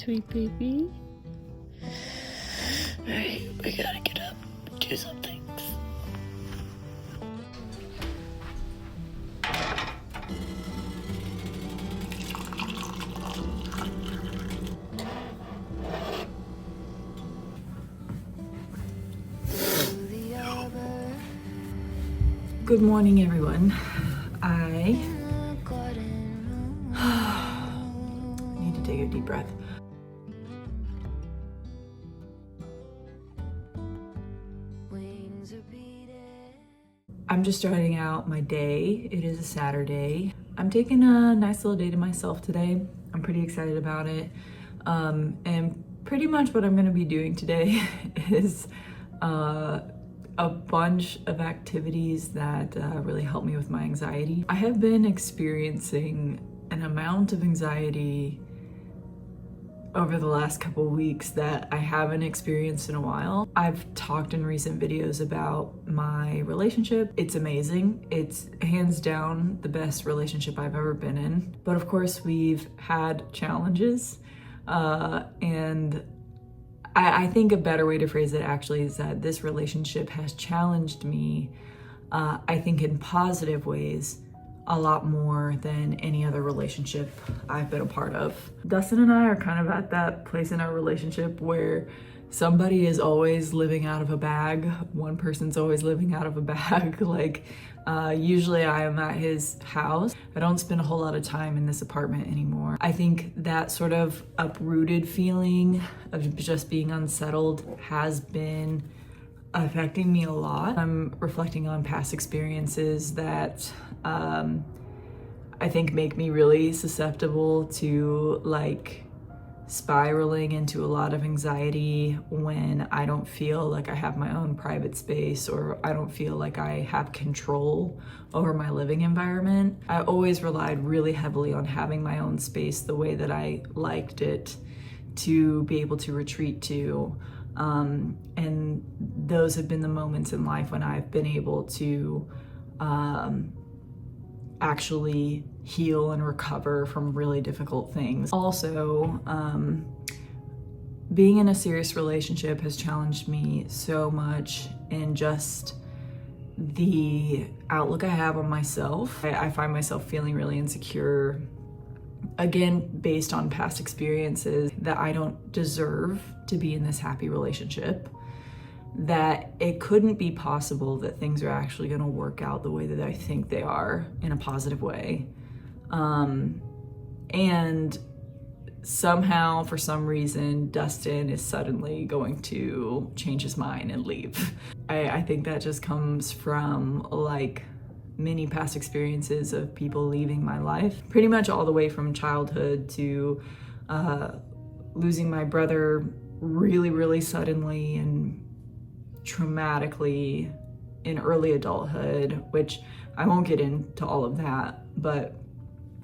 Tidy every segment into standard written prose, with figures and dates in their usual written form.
sweet baby. Alright, we gotta get up and do some things. Good morning, everyone. I need to take a deep breath. I'm just starting out my day. It is a Saturday. I'm taking a nice little day to myself today. I'm pretty excited about it. And pretty much what I'm going to be doing today is a bunch of activities that really help me with my anxiety. I have been experiencing an amount of anxiety over the last couple weeks that I haven't experienced in a while. I've talked in recent videos about my relationship. It's amazing. It's hands down the best relationship I've ever been in. But of course, we've had challenges, and I think a better way to phrase it actually is that this relationship has challenged me, I think in positive ways, a lot more than any other relationship I've been a part of. Dustin and I are kind of at that place in our relationship where somebody is always living out of a bag. One person's always living out of a bag. Usually I am at his house. I don't spend a whole lot of time in this apartment anymore. I think that sort of uprooted feeling of just being unsettled has been affecting me a lot. I'm reflecting on past experiences that I think make me really susceptible to spiraling into a lot of anxiety when I don't feel like I have my own private space or I don't feel like I have control over my living environment. I always relied really heavily on having my own space the way that I liked it to be able to retreat to. And those have been the moments in life when I've been able to actually heal and recover from really difficult things. Also, being in a serious relationship has challenged me so much in just the outlook I have on myself. I find myself feeling really insecure, again, based on past experiences, that I don't deserve to be in this happy relationship, that it couldn't be possible that things are actually going to work out the way that I think they are in a positive way. And somehow, for some reason, Dustin is suddenly going to change his mind and leave. I think that just comes from many past experiences of people leaving my life, pretty much all the way from childhood to losing my brother really, really suddenly and traumatically in early adulthood, which I won't get into all of that, but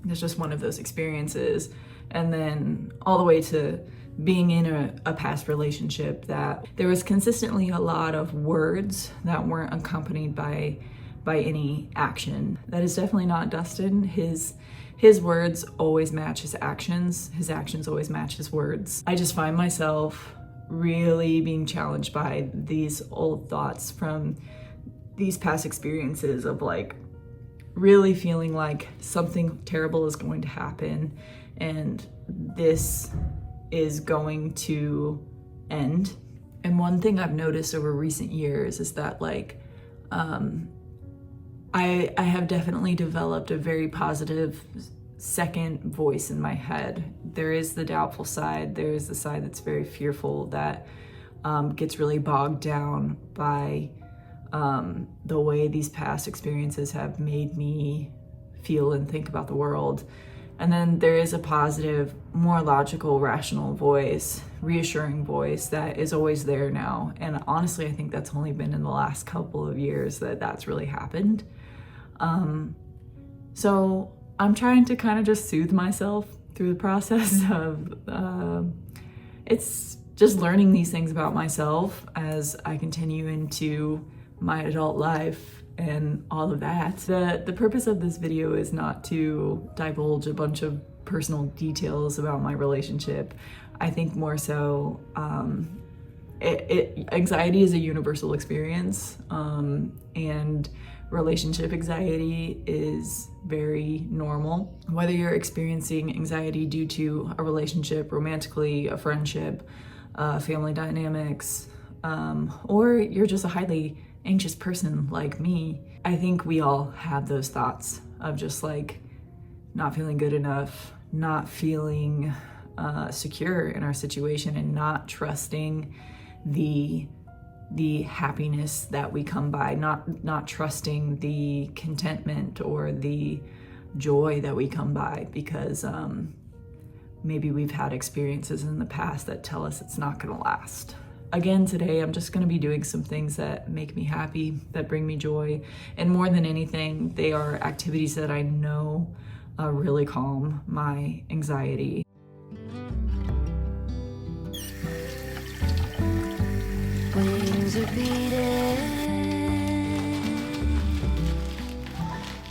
it's just one of those experiences. And then all the way to being in a past relationship that there was consistently a lot of words that weren't accompanied by any action. That is definitely not Dustin. His words always match his actions always match his words. I just find myself really being challenged by these old thoughts from these past experiences of really feeling like something terrible is going to happen and this is going to end. And one thing I've noticed over recent years is that I have definitely developed a very positive second voice in my head. There is the doubtful side. There is the side that's very fearful, that gets really bogged down by the way these past experiences have made me feel and think about the world. And then there is a positive, more logical, rational voice, reassuring voice that is always there now. And honestly, I think that's only been in the last couple of years that that's really happened. So I'm trying to kind of just soothe myself through the process of, it's just learning these things about myself as I continue into my adult life and all of that. The purpose of this video is not to divulge a bunch of personal details about my relationship. I think more so, anxiety is a universal experience, and relationship anxiety is very normal. Whether you're experiencing anxiety due to a relationship, romantically, a friendship, family dynamics, or you're just a highly anxious person like me, I think we all have those thoughts of just like not feeling good enough, not feeling secure in our situation, and not trusting the happiness that we come by, not trusting the contentment or the joy that we come by, because maybe we've had experiences in the past that tell us it's not gonna last. Again, today I'm just gonna be doing some things that make me happy, that bring me joy, and more than anything, they are activities that I know really calm my anxiety. Wings are beating,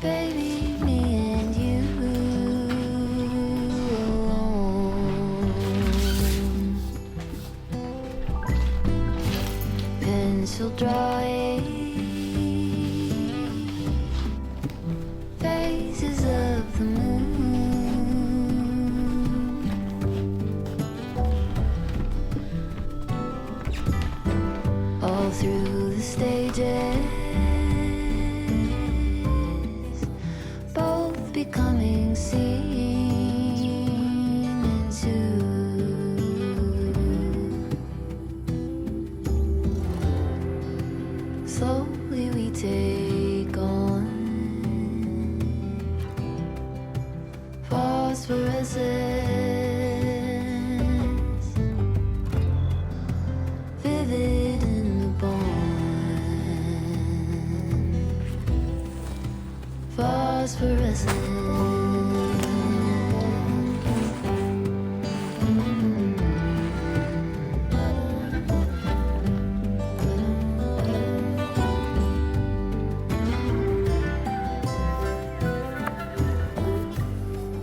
baby, me and you alone. Pencil drawing phases of the moon, all through the stages, both becoming seen into. Slowly we take on phosphorescence, vivid in the bond, phosphorescence.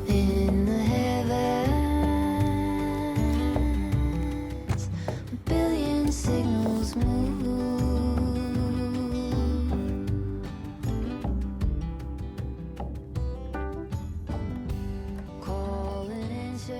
In the heavens, a billion signals move, calling answer.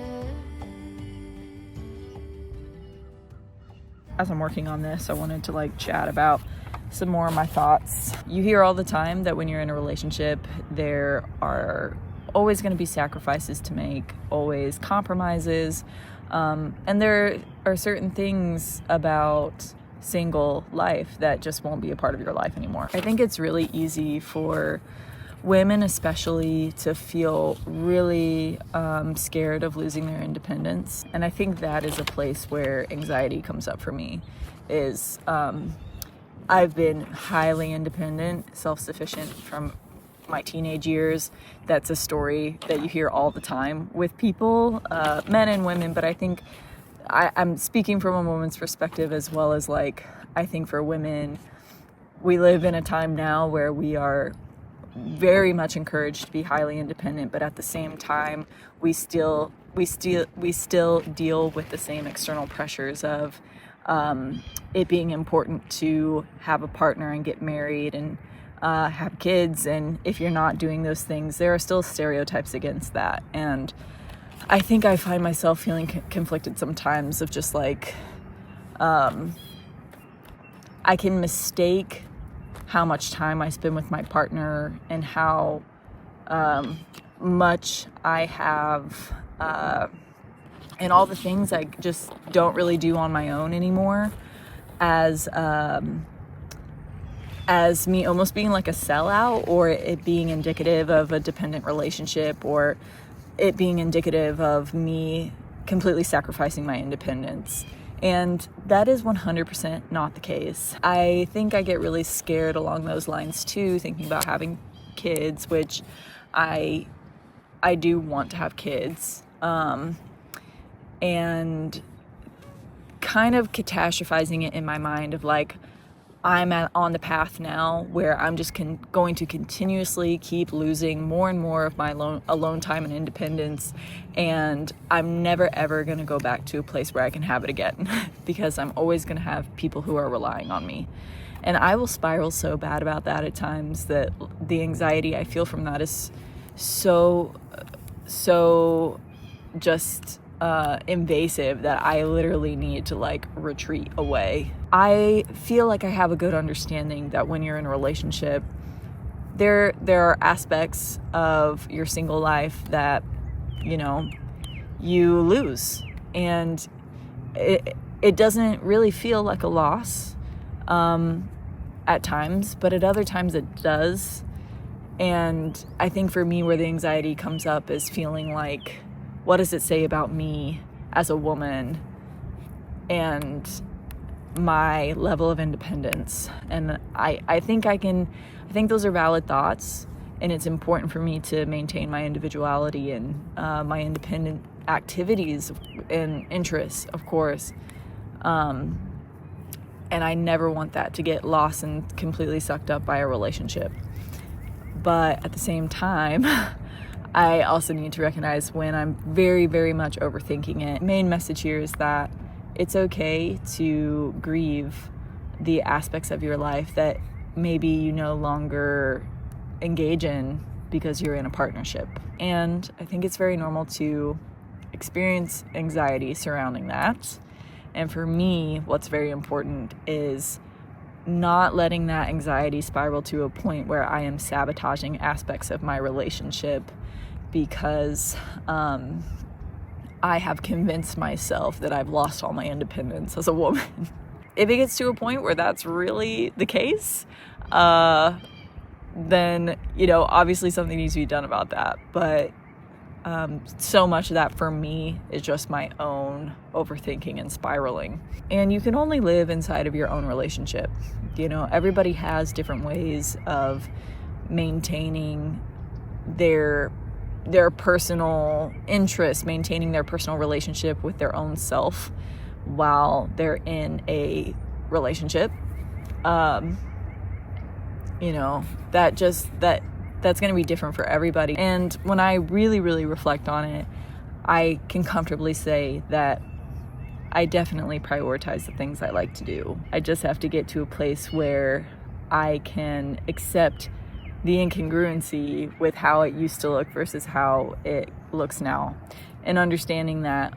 As I'm working on this, I wanted to like chat about some more of my thoughts. You hear all the time that when you're in a relationship, there are always going to be sacrifices to make, always compromises, and there are certain things about single life that just won't be a part of your life anymore. I think it's really easy for women especially to feel really scared of losing their independence, and I think that is a place where anxiety comes up for me. Is I've been highly independent, self-sufficient from my teenage years. That's a story that you hear all the time with people, men and women, but I think I'm speaking from a woman's perspective as well as like, I think for women, we live in a time now where we are very much encouraged to be highly independent, but at the same time, we still deal with the same external pressures of it being important to have a partner and get married and have kids, and if you're not doing those things, there are still stereotypes against that. And I think I find myself feeling conflicted sometimes of just like, I can mistake how much time I spend with my partner and how much I have and all the things I just don't really do on my own anymore as me almost being like a sellout, or it being indicative of a dependent relationship, or it being indicative of me completely sacrificing my independence. And that is 100% not the case. I think I get really scared along those lines too, thinking about having kids, which I do want to have kids, and kind of catastrophizing it in my mind of like, I'm on the path now where I'm just going to continuously keep losing more and more of my alone time and independence, and I'm never ever going to go back to a place where I can have it again because I'm always going to have people who are relying on me. And I will spiral so bad about that at times that the anxiety I feel from that is so just invasive that I literally need to like retreat away. I feel like I have a good understanding that when you're in a relationship, there are aspects of your single life that, you know, you lose, and it doesn't really feel like a loss at times, but at other times it does. And I think for me, where the anxiety comes up is feeling like, what does it say about me as a woman and my level of independence? And I think those are valid thoughts, and it's important for me to maintain my individuality and my independent activities and interests, of course. And I never want that to get lost and completely sucked up by a relationship. But at the same time, I also need to recognize when I'm very, very much overthinking it. The main message here is that it's okay to grieve the aspects of your life that maybe you no longer engage in because you're in a partnership. And I think it's very normal to experience anxiety surrounding that. And for me, what's very important is not letting that anxiety spiral to a point where I am sabotaging aspects of my relationship because I have convinced myself that I've lost all my independence as a woman. If it gets to a point where that's really the case, then, you know, obviously something needs to be done about that. But so much of that for me is just my own overthinking and spiraling. And you can only live inside of your own relationship. You know, everybody has different ways of maintaining their personal interests, maintaining their personal relationship with their own self while they're in a relationship. You know, that's going to be different for everybody. And when I really, really reflect on it, I can comfortably say that I definitely prioritize the things I like to do. I just have to get to a place where I can accept the incongruency with how it used to look versus how it looks now. And understanding that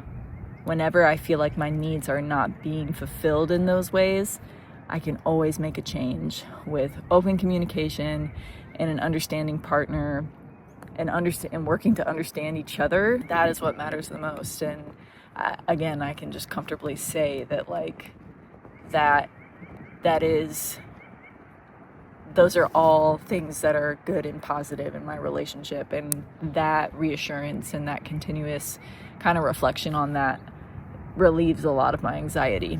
whenever I feel like my needs are not being fulfilled in those ways, I can always make a change with open communication and an understanding partner and working to understand each other. That is what matters the most. And again, I can just comfortably say that like those are all things that are good and positive in my relationship, and that reassurance and that continuous kind of reflection on that relieves a lot of my anxiety.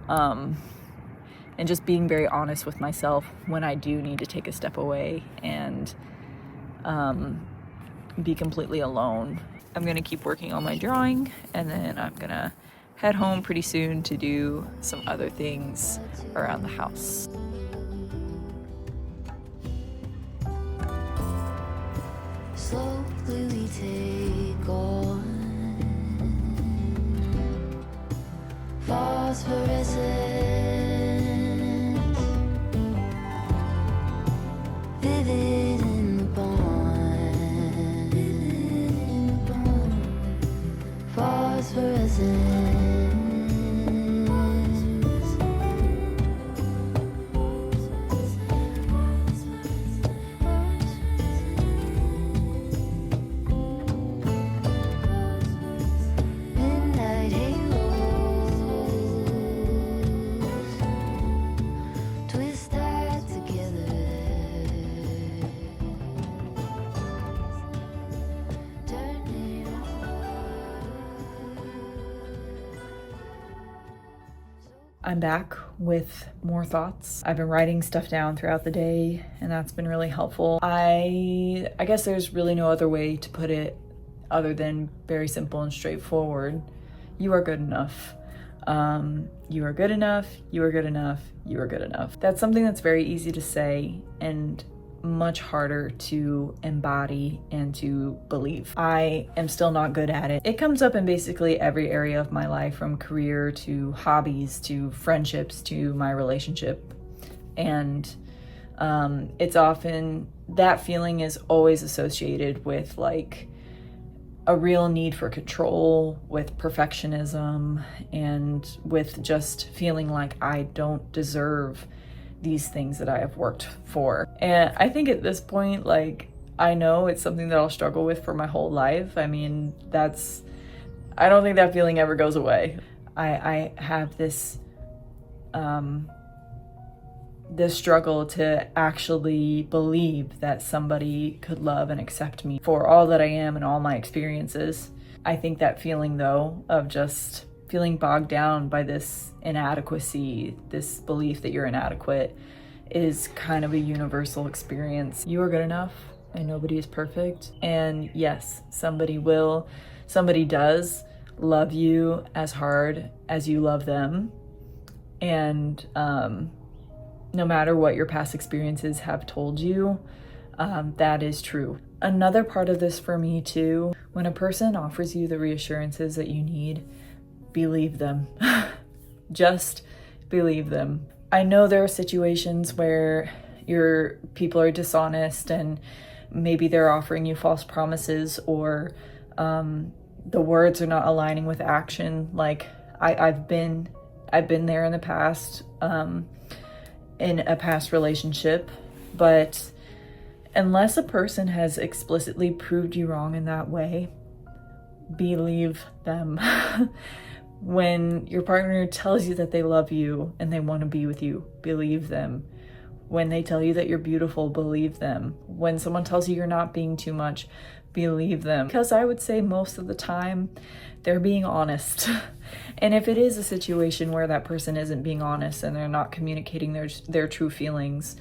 And just being very honest with myself when I do need to take a step away and be completely alone. I'm gonna keep working on my drawing, and then I'm gonna head home pretty soon to do some other things around the house. Slowly we take on phosphorescence, vivid in the bond, phosphorescence. Midnight halos twist that together, turn it on. I'm back with more thoughts. I've been writing stuff down throughout the day, and that's been really helpful. I guess there's really no other way to put it other than very simple and straightforward. You are good enough. You are good enough, you are good enough, you are good enough. That's something that's very easy to say and much harder to embody and to believe. I am still not good at it. It comes up in basically every area of my life, from career to hobbies to friendships to my relationship. And it's often, that feeling is always associated with like a real need for control, with perfectionism, and with just feeling like I don't deserve these things that I have worked for. And I think at this point, like, I know it's something that I'll struggle with for my whole life. I mean, I don't think that feeling ever goes away. I have this struggle to actually believe that somebody could love and accept me for all that I am and all my experiences. I think that feeling, though, of just feeling bogged down by this inadequacy, this belief that you're inadequate, is kind of a universal experience. You are good enough and nobody is perfect. And yes, somebody does love you as hard as you love them. And no matter what your past experiences have told you, that is true. Another part of this for me too, when a person offers you the reassurances that you need, believe them. Just believe them. I know there are situations where your people are dishonest and maybe they're offering you false promises, or the words are not aligning with action. Like I've been there in the past, in a past relationship, but unless a person has explicitly proved you wrong in that way, believe them. When your partner tells you that they love you and they want to be with you, believe them. When they tell you that you're beautiful, believe them. When someone tells you you're not being too much, believe them. Because I would say most of the time, they're being honest. And if it is a situation where that person isn't being honest and they're not communicating their true feelings,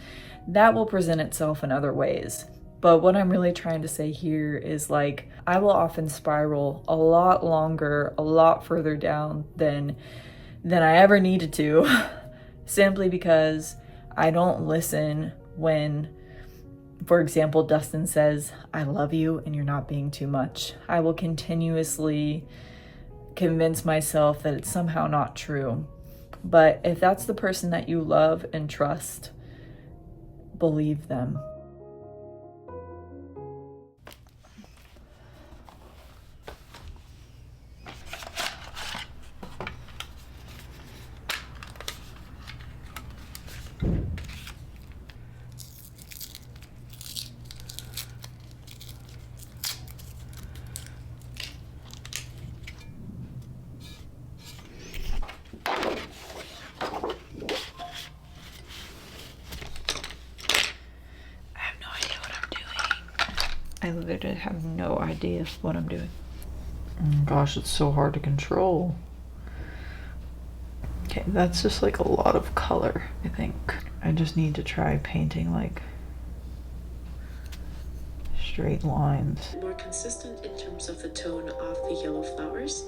that will present itself in other ways. But what I'm really trying to say here is, like, I will often spiral a lot longer, a lot further down than I ever needed to, simply because I don't listen when, for example, Dustin says, I love you and you're not being too much. I will continuously convince myself that it's somehow not true. But if that's the person that you love and trust, believe them. I literally have no idea what I'm doing. Oh gosh, it's so hard to control. Okay, that's just like a lot of color, I think. I just need to try painting like straight lines. More consistent in terms of the tone of the yellow flowers.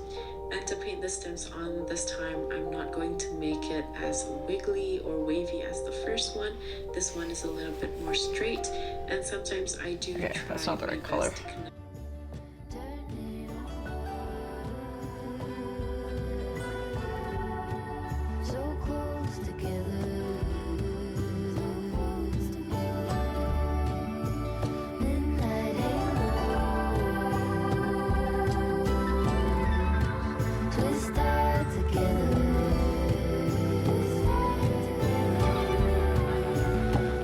And to paint the stems on this time, I'm not going to make it as wiggly or wavy as the first one. This one is a little bit more straight, and sometimes I do Okay, try that's not the my right best color. to connect. So close together. Midnight halos, twist tied together.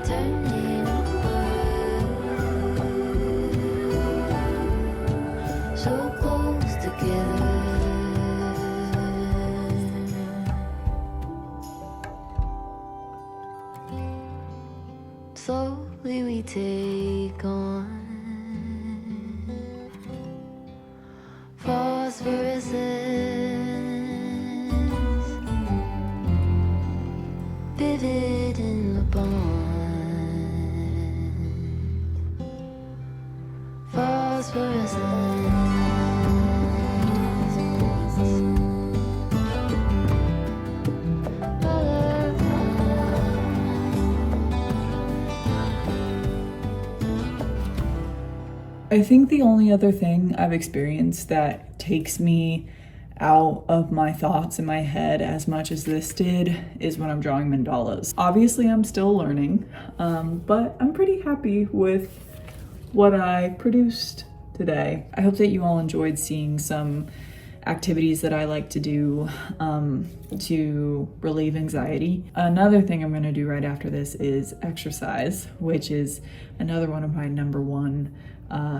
Turning over. So close together. Slowly we take on phosphorescence, vivid in the bond. Phosphorescence. I think the only other thing I've experienced that takes me out of my thoughts in my head as much as this did is when I'm drawing mandalas. Obviously, I'm still learning, but I'm pretty happy with what I produced today. I hope that you all enjoyed seeing some activities that I like to do to relieve anxiety. Another thing I'm gonna do right after this is exercise, which is another one of my number one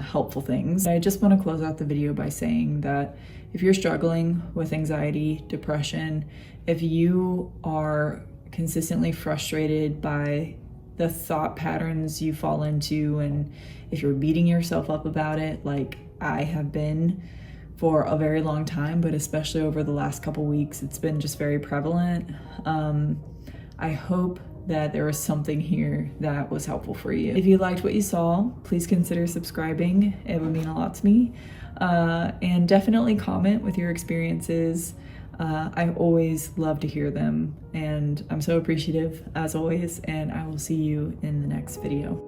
helpful things. I just want to close out the video by saying that if you're struggling with anxiety, depression, if you are consistently frustrated by the thought patterns you fall into, and if you're beating yourself up about it, like I have been for a very long time, but especially over the last couple weeks, it's been just very prevalent. I hope that there was something here that was helpful for you. If you liked what you saw, please consider subscribing. It would mean a lot to me. And definitely comment with your experiences. I always love to hear them, and I'm so appreciative as always, and I will see you in the next video.